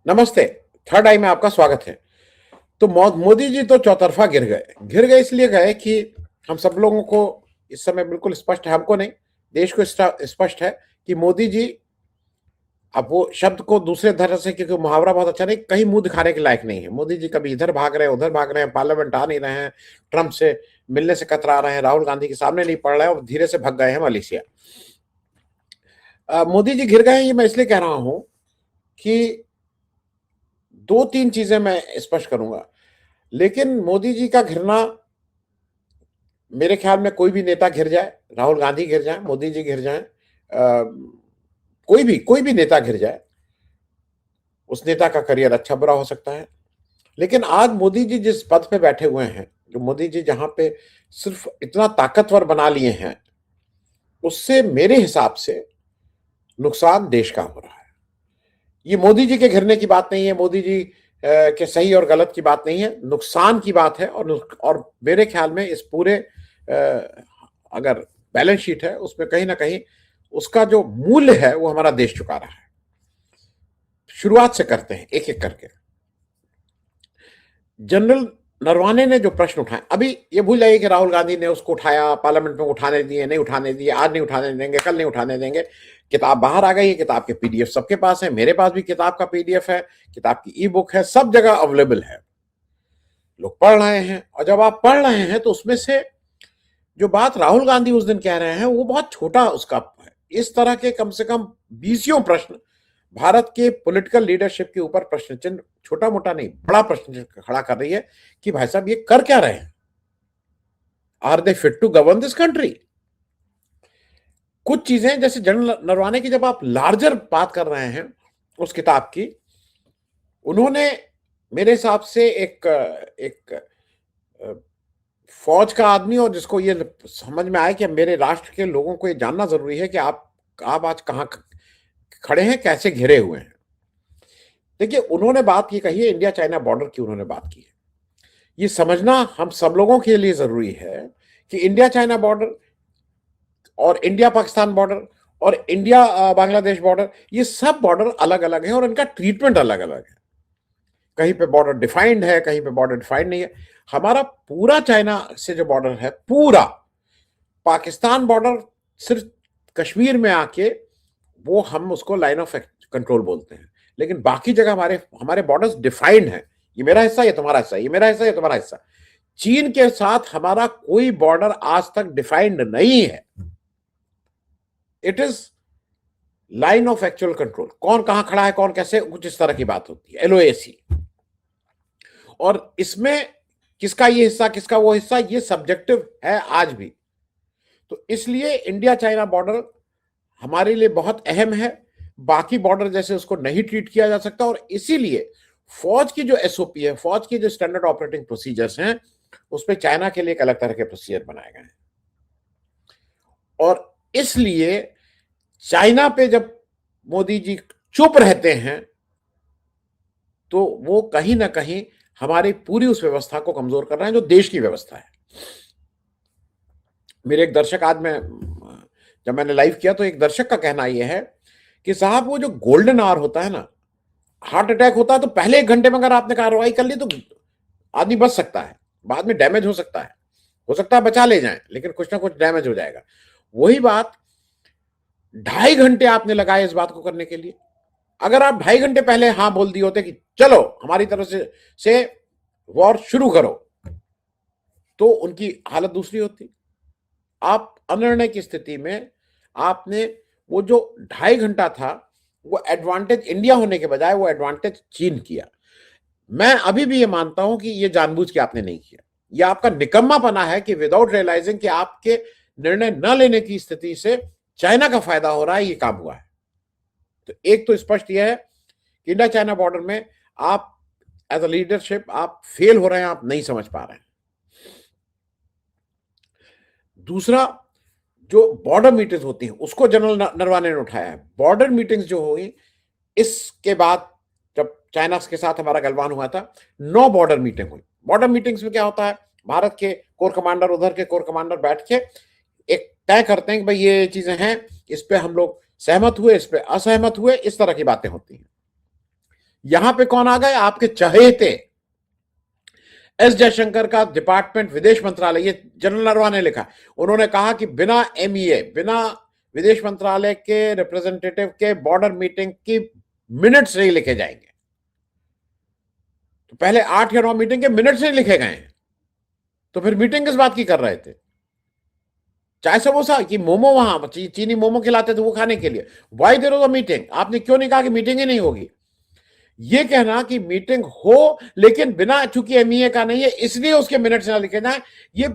नमस्ते। थर्ड आई में आपका स्वागत है। तो मोदी जी तो चौतरफा गिर गए इसलिए गए कि हम सब लोगों को इस समय बिल्कुल स्पष्ट है, हमको नहीं, देश को स्पष्ट है कि मोदी जी, अब वो शब्द को दूसरे तरह से, क्योंकि मुहावरा बहुत अच्छा नहीं, कहीं मुंह दिखाने के लायक नहीं है। मोदी जी कभी इधर भाग रहे हैं, उधर भाग रहे हैं, पार्लियामेंट आ नहीं रहे हैं, ट्रंप से मिलने से कतरा रहे हैं, राहुल गांधी के सामने नहीं पड़ रहे हैं और धीरे से भग गए हैं मलेशिया। मोदी जी गिर गए हैं, ये मैं इसलिए कह रहा हूं कि दो तीन चीजें मैं स्पष्ट करूंगा। लेकिन मोदी जी का घिरना, मेरे ख्याल में कोई भी नेता घिर जाए, राहुल गांधी घिर जाए, मोदी जी घिर जाए, कोई भी नेता घिर जाए, उस नेता का करियर अच्छा बुरा हो सकता है। लेकिन आज मोदी जी जिस पद पे बैठे हुए हैं, जो मोदी जी जहां पे सिर्फ इतना ताकतवर बना लिए हैं, उससे मेरे हिसाब से नुकसान देश का हो रहा है। ये मोदी जी के घिरने की बात नहीं है, मोदी जी के सही और गलत की बात नहीं है, नुकसान की बात है। और मेरे ख्याल में इस पूरे अगर बैलेंस शीट है, उसमें कहीं ना कहीं उसका जो मूल्य है वो हमारा देश चुका रहा है। शुरुआत से करते हैं एक एक करके। जनरल नरवाने ने जो प्रश्न उठाए, अभी ये भूल जाइए कि राहुल गांधी ने उसको उठाया, पार्लियामेंट में उठाने दिए, नहीं उठाने दिए, आज नहीं उठाने देंगे, कल नहीं उठाने देंगे। किताब बाहर आ गई है, किताब के पीडीएफ सबके पास है, मेरे पास भी किताब का पीडीएफ है, किताब की ई बुक है, सब जगह अवेलेबल है, लोग पढ़ रहे हैं। और जब आप पढ़ रहे हैं तो उसमें से जो बात राहुल गांधी उस दिन कह रहे हैं वो बहुत छोटा उसका है। इस तरह के कम से कम बीसियों प्रश्न भारत के पॉलिटिकल लीडरशिप के ऊपर प्रश्न चिन्ह, छोटा मोटा नहीं, बड़ा प्रश्न चिन्ह खड़ा कर रही है कि भाई साहब ये कर क्या रहे हैं, are they fit to govern this country. कुछ चीजें जैसे जनरल नरवाने की, जब आप लार्जर बात कर रहे हैं उस किताब की, उन्होंने मेरे हिसाब से एक एक फौज का आदमी, और जिसको ये समझ में आए कि मेरे राष्ट्र के लोगों को ये जानना जरूरी है कि आप आज कहां खड़े हैं, कैसे घिरे हुए हैं। देखिए, उन्होंने बात की कही है इंडिया चाइना बॉर्डर की, उन्होंने बात की है। ये समझना हम सब लोगों के लिए जरूरी है कि इंडिया चाइना बॉर्डर और इंडिया पाकिस्तान बॉर्डर और इंडिया बांग्लादेश बॉर्डर, ये सब बॉर्डर अलग अलग हैं और इनका ट्रीटमेंट अलग अलग है। कहीं पे बॉर्डर डिफाइंड है, कहीं पे बॉर्डर डिफाइंड नहीं है। हमारा पूरा चाइना से जो बॉर्डर है, पूरा पाकिस्तान बॉर्डर सिर्फ कश्मीर में आके वो हम उसको लाइन ऑफ कंट्रोल बोलते हैं, लेकिन बाकी जगह हमारे हमारे बॉर्डर्स डिफाइंड है। ये मेरा हिस्सा, ये तुम्हारा हिस्सा, ये मेरा हिस्सा, ये तुम्हारा हिस्सा। चीन के साथ हमारा कोई बॉर्डर आज तक डिफाइंड नहीं है। It is line of actual control, कौन कहां खड़ा है, कौन कैसे, कुछ इस तरह की बात होती है, एलओएसी। और इसमें किसका ये हिस्सा, किसका वो हिस्सा, ये सब्जेक्टिव है आज भी। तो इसलिए इंडिया चाइना बॉर्डर हमारे लिए बहुत अहम है, बाकी बॉर्डर जैसे उसको नहीं ट्रीट किया जा सकता। और इसीलिए फौज की जो एसओपी है, फौज की जो स्टैंडर्ड ऑपरेटिंग प्रोसीजर्स हैं, उस पर चाइना के लिए एक अलग तरह के प्रोसीजर बनाए गए हैं। और इसलिए चाइना पे जब मोदी जी चुप रहते हैं तो वो कहीं ना कहीं हमारी पूरी उस व्यवस्था को कमजोर कर रहे हैं जो देश की व्यवस्था है। मेरे एक दर्शक, आज मैं जब मैंने लाइव किया तो एक दर्शक का कहना यह है कि साहब वो जो गोल्डन आवर होता है ना, हार्ट अटैक होता है तो पहले 1 घंटे में अगर आपने कार्रवाई कर ली तो आदमी बच सकता है, बाद में डैमेज हो सकता है बचा ले जाए, लेकिन कुछ ना कुछ डैमेज हो जाएगा। वही बात 2.5 घंटे आपने लगाए इस बात को करने के लिए। अगर आप 2.5 घंटे पहले हाँ बोल दिए होते कि चलो हमारी तरफ से वॉर शुरू करो, तो उनकी हालत दूसरी होती। आप अनिर्णय की स्थिति में आपने वो जो 2.5 घंटा था, वो एडवांटेज इंडिया होने के बजाय वो एडवांटेज चीन किया। मैं अभी भी ये मानता हूं कि ये जानबूझ के आपने नहीं किया, यह आपका निकम्मापना है कि विदाउट रियलाइजिंग कि आपके निर्णय न लेने की स्थिति से चाइना का फायदा हो रहा है, ये काम हुआ है। तो एक तो स्पष्ट यह है कि इंडिया चाइना बॉर्डर में आप एज अ लीडरशिप आप फेल हो रहे हैं, आप नहीं समझ पा रहे हैं। दूसरा, जो बॉर्डर मीटिंग्स होती हैं उसको जनरल नरवाने ने उठाया है। बॉर्डर मीटिंग्स जो हुई इसके बाद, जब चाइना के साथ हमारा गलवान हुआ था, 9 बॉर्डर मीटिंग हुई। बॉर्डर मीटिंग्स में क्या होता है, भारत के कोर कमांडर, उधर के कोर कमांडर बैठ के एक तय करते हैं कि भाई ये चीजें हैं, इस पे हम लोग सहमत हुए, इस पे असहमत हुए, इस तरह की बातें होती हैं। यहां पे कौन आ गए? आपके चहेते एस जयशंकर का डिपार्टमेंट, विदेश मंत्रालय, ये जनरल नरवाने ने लिखा, उन्होंने कहा कि बिना एमईए, बिना विदेश मंत्रालय के रिप्रेजेंटेटिव के बॉर्डर मीटिंग की मिनट्स नहीं लिखे जाएंगे। तो पहले 8 या 9 मीटिंग के मिनट्स नहीं लिखे गए हैं, तो फिर मीटिंग किस बात की कर रहे थे? चाय समोसा कि मोमो, वहां चीनी मोमो खिलाते थे वो खाने के लिए। Why there was a meeting? आपने क्यों नहीं कहा कि मीटिंग ही नहीं होगी? ये कहना कि मीटिंग हो लेकिन बिना, चूंकि एमईए का नहीं है इसलिए उसके मिनट्स ना लिखे जाए, ये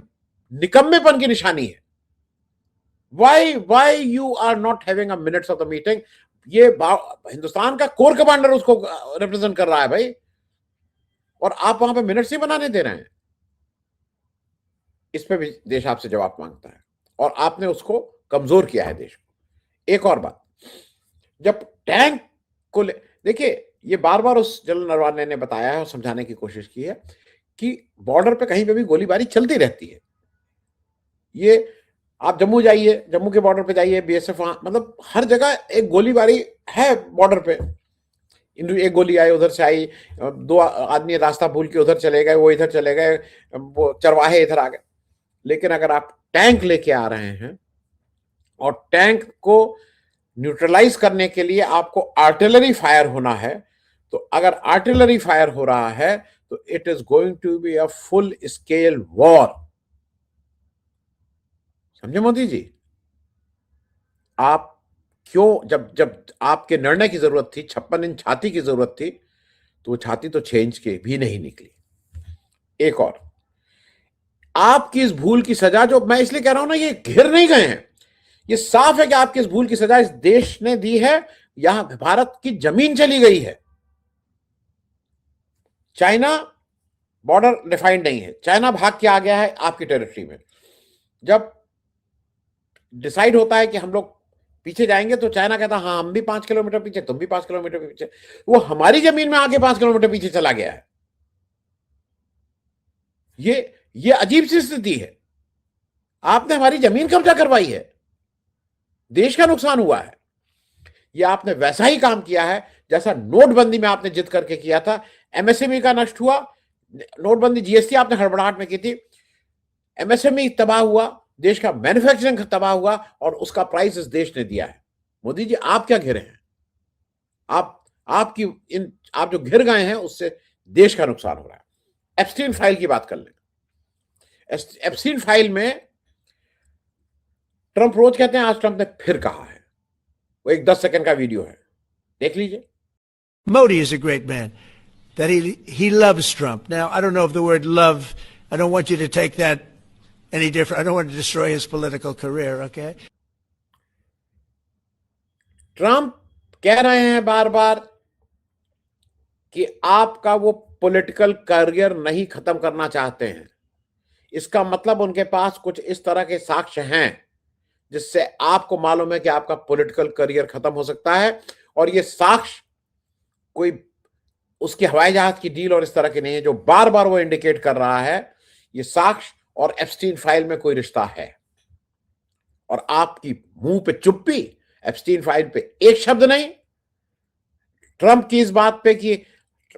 निकम्मेपन की निशानी है। Why you are not having a minutes of the meeting? ये हिंदुस्तान का कोर कमांडर उसको रिप्रेजेंट कर रहा है भाई, और आप वहां पे मिनट्स ही बनाने दे रहे हैं। इस पे भी देश आपसे जवाब मांगता है, और आपने उसको कमजोर किया है देश को। एक और बात, जब टैंक को देखिए, ये बार बार उस जनरल नरवाने ने बताया है और समझाने की कोशिश की है कि बॉर्डर पे कहीं पे भी गोलीबारी चलती रहती है। ये आप जम्मू जाइए, जम्मू के बॉर्डर पे जाइए, बीएसएफ वहां, मतलब हर जगह एक गोलीबारी है बॉर्डर पे। एक गोली आई, उधर से आई, 2 आदमी रास्ता भूल के उधर चले गए, वो इधर चले गए, वो चरवाहे इधर आ गए। लेकिन अगर आप टैंक लेके आ रहे हैं और टैंक को न्यूट्रलाइज करने के लिए आपको आर्टिलरी फायर होना है, तो अगर आर्टिलरी फायर हो रहा है तो it is going to be a full scale war. समझे मोदी जी? आप क्यों, जब जब आपके निर्णय की जरूरत थी, 56 इंच छाती की जरूरत थी, तो वो छाती तो 6 इंच की भी नहीं निकली। एक और, आपकी इस भूल की सजा, जो मैं इसलिए कह रहा हूं ना, ये घिर नहीं गए हैं, ये साफ है कि आपकी इस भूल की सजा इस देश ने दी है। यहां भारत की जमीन चली गई है। चाइना बॉर्डर डिफाइंड नहीं है, चाइना भाग के आ गया है आपकी टेरिटरी में। जब डिसाइड होता है कि हम लोग पीछे जाएंगे, तो चाइना कहता है हाँ हम भी 5 किलोमीटर पीछे, तुम भी 5 किलोमीटर पीछे। वो हमारी जमीन में आगे 5 किलोमीटर पीछे चला गया है। ये अजीब सी स्थिति है। आपने हमारी जमीन कब्जा करवाई है, देश का नुकसान हुआ है। ये आपने वैसा ही काम किया है जैसा नोटबंदी में आपने जिद करके किया था। एमएसएमई का नष्ट हुआ, नोटबंदी, जीएसटी आपने हड़बड़ाहट में की थी, एमएसएमई तबाह हुआ, देश का मैन्युफैक्चरिंग तबाह हुआ, और उसका प्राइस इस देश ने दिया है। मोदी जी आप क्या घिरे हैं? आप जो घिर गए हैं उससे देश का नुकसान हो रहा है। एप्स्टीन फाइल की बात कर लें। एप्स्टीन फाइल में ट्रंप रोज कहते हैं, आज ट्रंप ने फिर कहा है, वो एक 10 सेकंड का वीडियो है, देख लीजिए। Modi is a great man. That he loves Trump. Now, I don't know if the word love, I don't want you to take that any different. I don't want to destroy his political career, okay? Trump कह रहे हैं बार बार कि आपका वो political career नहीं खत्म करना चाहते हैं। इसका मतलब उनके पास कुछ इस तरह के साक्ष्य हैं जिससे आपको मालूम है कि आपका पॉलिटिकल करियर खत्म हो सकता है। और ये साक्ष्य कोई उसके हवाई जहाज की डील और इस तरह के नहीं है, जो बार बार वो इंडिकेट कर रहा है ये साक्ष्य और एप्स्टीन फाइल में कोई रिश्ता है। और आपकी मुंह पे चुप्पी, एप्स्टीन फाइल पे एक शब्द नहीं, ट्रंप की इस बात पे कि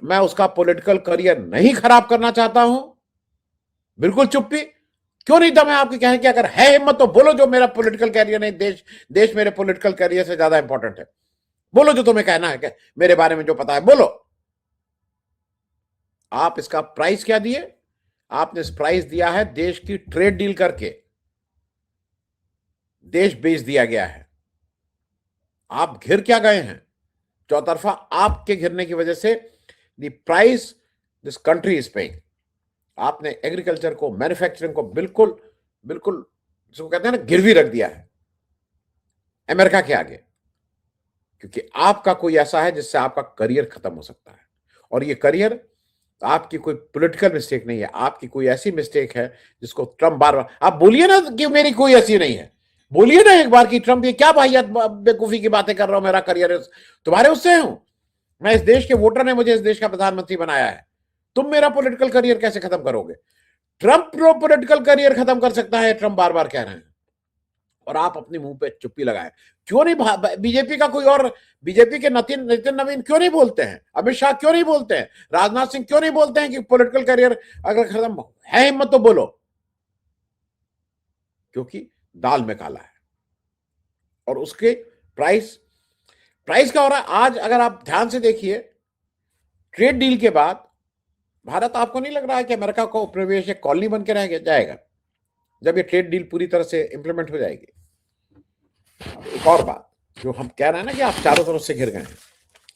मैं उसका पॉलिटिकल करियर नहीं खराब करना चाहता हूं, बिल्कुल चुप्पी। क्यों नहीं दम है आपके कहने की? अगर है हिम्मत तो बोलो जो मेरा पॉलिटिकल करियर नहीं, देश मेरे पॉलिटिकल करियर से ज्यादा इंपॉर्टेंट है। बोलो जो तुम्हें कहना है, क्या मेरे बारे में जो पता है बोलो। आप इसका प्राइस क्या दिए? आपने इस प्राइस दिया है देश की ट्रेड डील करके, देश बेच दिया गया है। आप घिर क्या गए हैं? चौतरफा आपके घिरने की वजह से the price this country is paying. आपने एग्रीकल्चर को, मैन्युफैक्चरिंग को बिल्कुल बिल्कुल जिसको कहते हैं ना गिरवी रख दिया है अमेरिका के आगे, क्योंकि आपका कोई ऐसा है जिससे आपका करियर खत्म हो सकता है। और ये करियर आपकी कोई पॉलिटिकल मिस्टेक नहीं है, आपकी कोई ऐसी मिस्टेक है जिसको ट्रंप बार बार, आप बोलिए ना कि मेरी कोई ऐसी नहीं है, बोलिए ना एक बार कि ट्रंप ये क्या भाई बेवकूफी की बातें कर रहा हूं, मेरा करियर तुम्हारे उससे हूं, मैं इस देश के वोटर ने मुझे इस देश का प्रधानमंत्री बनाया है, तुम मेरा पॉलिटिकल करियर कैसे खत्म करोगे? ट्रंप पॉलिटिकल करियर खत्म कर सकता है, ट्रंप बार बार कह रहे हैं। और आप अपने मुंह पे चुप्पी लगाए। क्यों नहीं बीजेपी का कोई और, बीजेपी के नितिन नवीन क्यों नहीं बोलते हैं, अमित शाह क्यों नहीं बोलते हैं, राजनाथ सिंह क्यों नहीं बोलते हैं कि पॉलिटिकल करियर अगर खत्म है हिम्मत तो बोलो? क्योंकि दाल में काला है। और उसके प्राइस प्राइस क्या हो रहा है आज? अगर आप ध्यान से देखिए, ट्रेड डील के बाद भारत, आपको नहीं लग रहा है कि अमेरिका को उपनिवेश एक कॉलोनी बन के रह जाएगा जब ये ट्रेड डील पूरी तरह से इंप्लीमेंट हो जाएगी? एक और बात जो हम कह रहे हैं ना कि आप चारों तरफ से घिर गए हैं,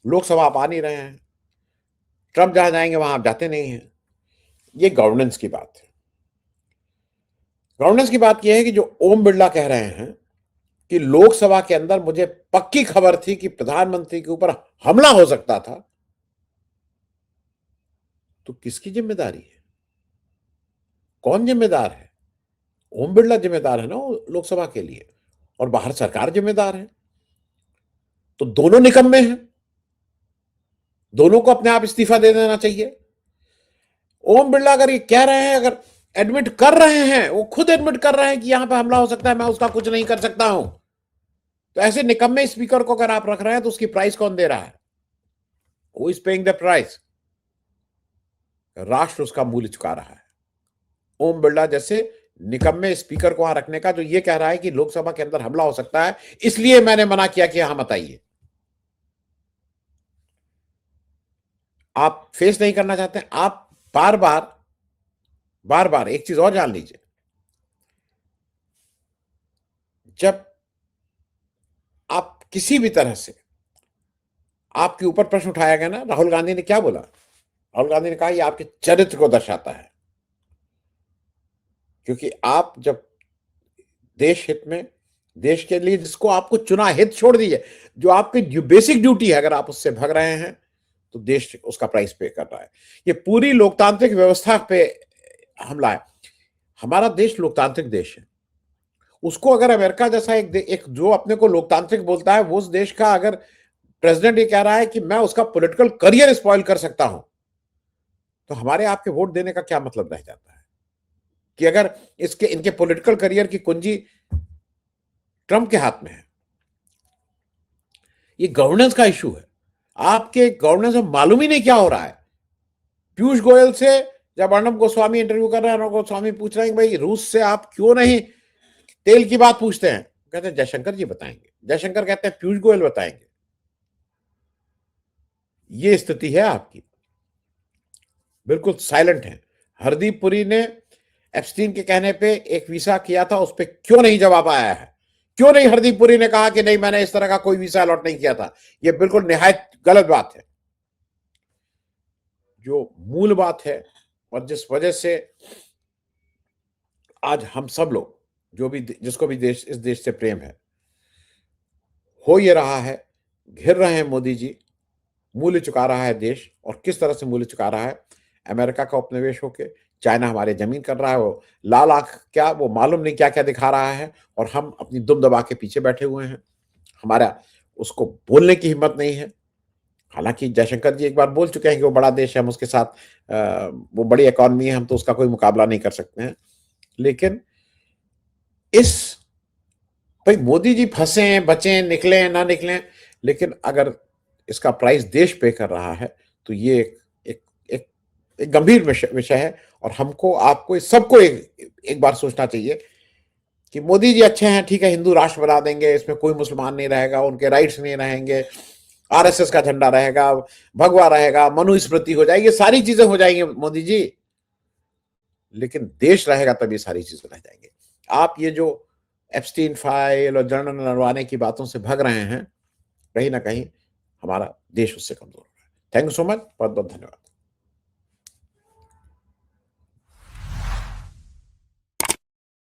लोकसभा आप आ नहीं रहे हैं, ट्रंप जहां जाएंगे वहां आप जाते नहीं हैं, ये गवर्नेंस की बात है। गवर्नेंस की बात यह है कि जो ओम बिरला कह रहे हैं कि लोकसभा के अंदर मुझे पक्की खबर थी कि प्रधानमंत्री के ऊपर हमला हो सकता था, तो किसकी जिम्मेदारी है? कौन जिम्मेदार है? ओम बिरला जिम्मेदार है ना लोकसभा के लिए, और बाहर सरकार जिम्मेदार है। तो दोनों निकम्मे हैं, दोनों को अपने आप इस्तीफा दे देना चाहिए। ओम बिरला अगर ये कह रहे हैं, अगर एडमिट कर रहे हैं, वो खुद एडमिट कर रहे हैं कि यहां पे हमला हो सकता है, मैं उसका कुछ नहीं कर सकता हूं, तो ऐसे निकम्मे स्पीकर को अगर आप रख रहे हैं तो उसकी प्राइस कौन दे रहा है? Who is paying the price? राष्ट्र उसका मूल्य चुका रहा है। ओम बिरला जैसे निकम्मे स्पीकर को वहां रखने का, जो ये कह रहा है कि लोकसभा के अंदर हमला हो सकता है, इसलिए मैंने मना किया कि यहां मत आइए। आप फेस नहीं करना चाहते, आप बार बार एक चीज और जान लीजिए, जब आप किसी भी तरह से आपके ऊपर प्रश्न उठाया गया ना, राहुल गांधी ने क्या बोला? राहुल गांधी ने कहा ये आपके चरित्र को दर्शाता है, क्योंकि आप जब देश हित में, देश के लिए जिसको आपको चुना, हित छोड़ दीजिए, जो आपकी बेसिक ड्यूटी है, अगर आप उससे भाग रहे हैं तो देश उसका प्राइस पे कर रहा है। ये पूरी लोकतांत्रिक व्यवस्था पे हमला है। हमारा देश लोकतांत्रिक देश है, उसको अगर अमेरिका जैसा एक जो अपने को लोकतांत्रिक बोलता है, वो उस देश का अगर प्रेसिडेंट ये कह रहा है कि मैं उसका पॉलिटिकल करियर स्पॉइल कर सकता हूं, तो हमारे आपके वोट देने का क्या मतलब रह जाता है? कि अगर इनके पॉलिटिकल करियर की कुंजी ट्रंप के हाथ में है। ये गवर्नेंस का इशू है, आपके गवर्नेंस में मालूम ही नहीं क्या हो रहा है। पीयूष गोयल से जब अर्णब गोस्वामी इंटरव्यू कर रहे हैं, अर्णब गोस्वामी पूछ रहे हैं कि भाई रूस से आप क्यों नहीं तेल की बात पूछते हैं, कहते हैं जयशंकर जी बताएंगे। जयशंकर कहते हैं पीयूष गोयल बताएंगे। ये स्थिति है आपकी, बिल्कुल साइलेंट है। हरदीप पुरी ने एप्स्टीन के कहने पे एक वीसा किया था, उस पर क्यों नहीं जवाब आया है? क्यों नहीं हरदीप पुरी ने कहा कि नहीं मैंने इस तरह का कोई वीसा अलॉट नहीं किया था? यह बिल्कुल निहायत गलत बात है। जो मूल बात है और जिस वजह से आज हम सब लोग, जो भी जिसको भी देश, इस देश से प्रेम है, हो ये रहा है, घिर रहे हैं मोदी जी, मूल्य चुका रहा है देश। और किस तरह से मूल्य चुका रहा है? अमेरिका का उपनिवेश होके चाइना हमारे जमीन कर रहा है, वो लाल आंख क्या, वो मालूम नहीं क्या क्या दिखा रहा है, और हम अपनी दुम दबा के पीछे बैठे हुए हैं। हमारा उसको बोलने की हिम्मत नहीं है। हालांकि जयशंकर जी एक बार बोल चुके हैं कि वो बड़ा देश है, हम उसके साथ वो बड़ी इकॉनमी है, हम तो उसका कोई मुकाबला नहीं कर सकते हैं। लेकिन इस भाई मोदी जी फंसे, बचे, निकले ना निकले, लेकिन अगर इसका प्राइस देश पे कर रहा है तो ये एक गंभीर विषय है। और हमको, आपको, सबको एक बार सोचना चाहिए कि मोदी जी अच्छे हैं, ठीक है, हिंदू राष्ट्र बना देंगे, इसमें कोई मुसलमान नहीं रहेगा, उनके राइट्स नहीं रहेंगे, आरएसएस का झंडा रहेगा, भगवा रहेगा, मनुस्मृति हो जाएगी, सारी चीजें हो जाएंगी मोदी जी, लेकिन देश रहेगा तब ये सारी चीजें रह जाएंगे। आप ये जो एप्स्टीन फाइल और जनरल नरवाने की बातों से भाग रहे हैं, कहीं ना कहीं हमारा देश उससे कमजोर हो रहा है। थैंक यू सो मच, बहुत बहुत धन्यवाद।